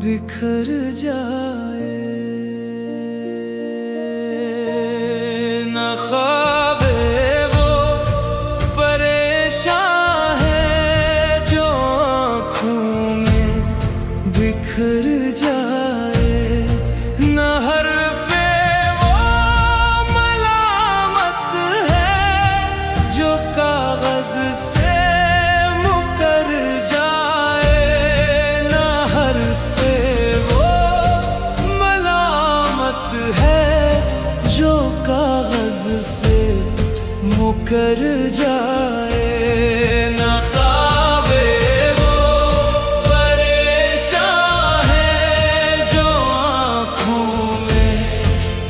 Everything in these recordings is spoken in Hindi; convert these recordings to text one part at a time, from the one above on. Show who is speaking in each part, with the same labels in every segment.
Speaker 1: बिखर जाए। न ख्वाबे वो परेशान है जो आँखों में बिखर जाए। न हरफे वो मलामत है जो कागज से मुकर जाए। न हरफे वो मलामत है जो कागज से मुकर जाए। न ख्वाबे वो परेशान है जो आँखों में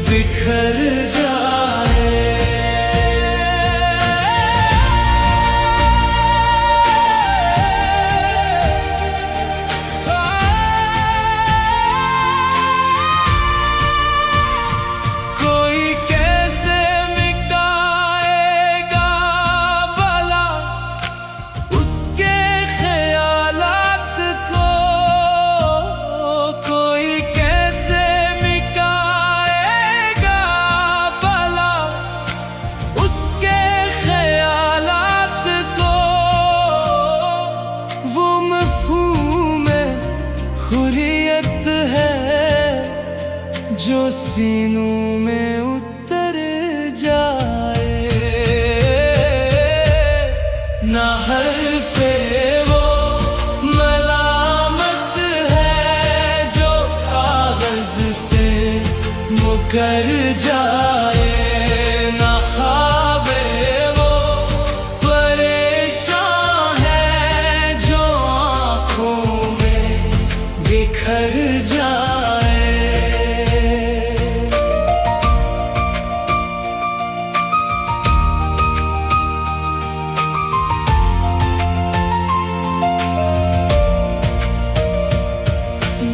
Speaker 1: बिखर जाए। कोई कैसे मिटाएगा भला उसके ख्यालात को। कोई कैसे मिटाएगा भला उसके ख्यालात को। वो मफ़हूम हुर्रियत है जो सीनों में उतर जाए। न हरफे वो मलामत है जो कागज से मुकर जाए। न ख्वाबे वो परेशान है जो आँखों में बिखर जाए।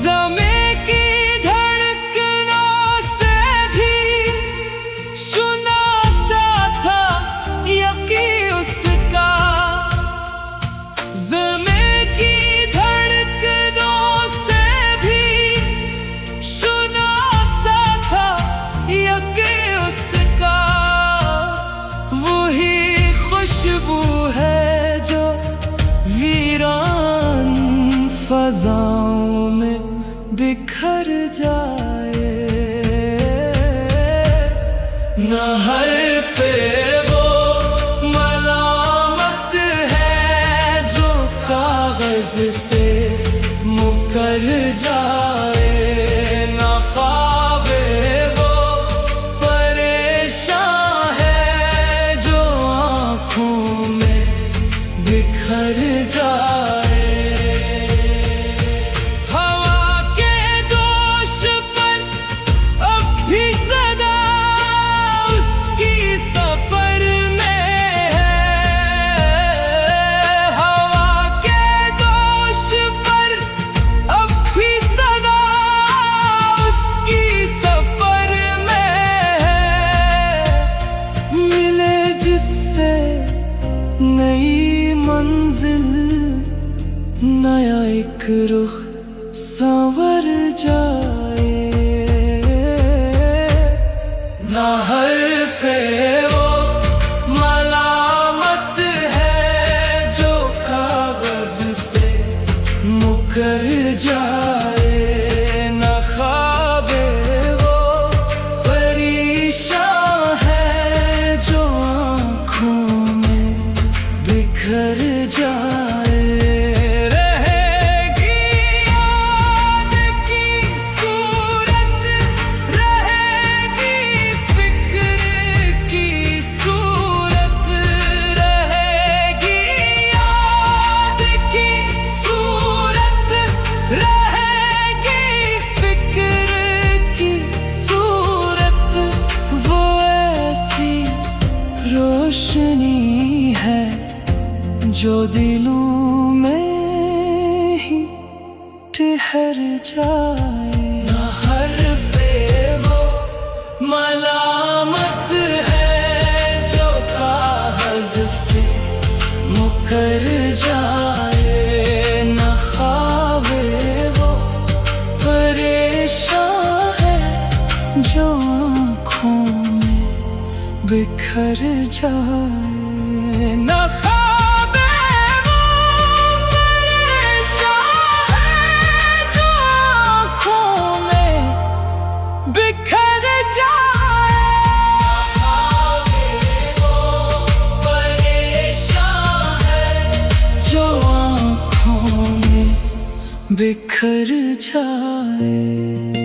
Speaker 1: ज़मीं की धड़कनों से भी सुना सा था यकीन उसका। ज़मीं की धड़कनों से भी सुना सा था यकीन उसका। वही खुशबू है जो वीरान फ़ज़ाओं में बिखर जाए। न हरफे वो मलामत है जो कागज से मुकर जाए। न ख्वाबे वो परेशान है जो आँखों में बिखर जाए। हवा के दोष पर अब भी सदा उसकी सफर में है। हवा के दोष पर अब भी सदा उसकी सफर में है। मिले जिससे नई मंजिल नया एक रुख संवर जाए। न हरफे वो मलामत है जो कागज से मुकर जाए। न ख्वाबे वो परेशान है जो आँखों में बिखर जाए। रहेगी याद की सूरत, रहेगी फिक्र की सूरत। रहेगी याद की सूरत, रहेगी फिक्र की सूरत। वो ऐसी रोशनी है जो दिलों में ही ठहर जाए। न हरफे वो मलामत है जो कागज से मुकर जाए। न ख्वाबे वो बिखर जाए। न ख्वाबे वो परेशान है जो आँखों में बिखर जाए। ख्वाबे वो परेशान है जो आँखों में बिखर जाए।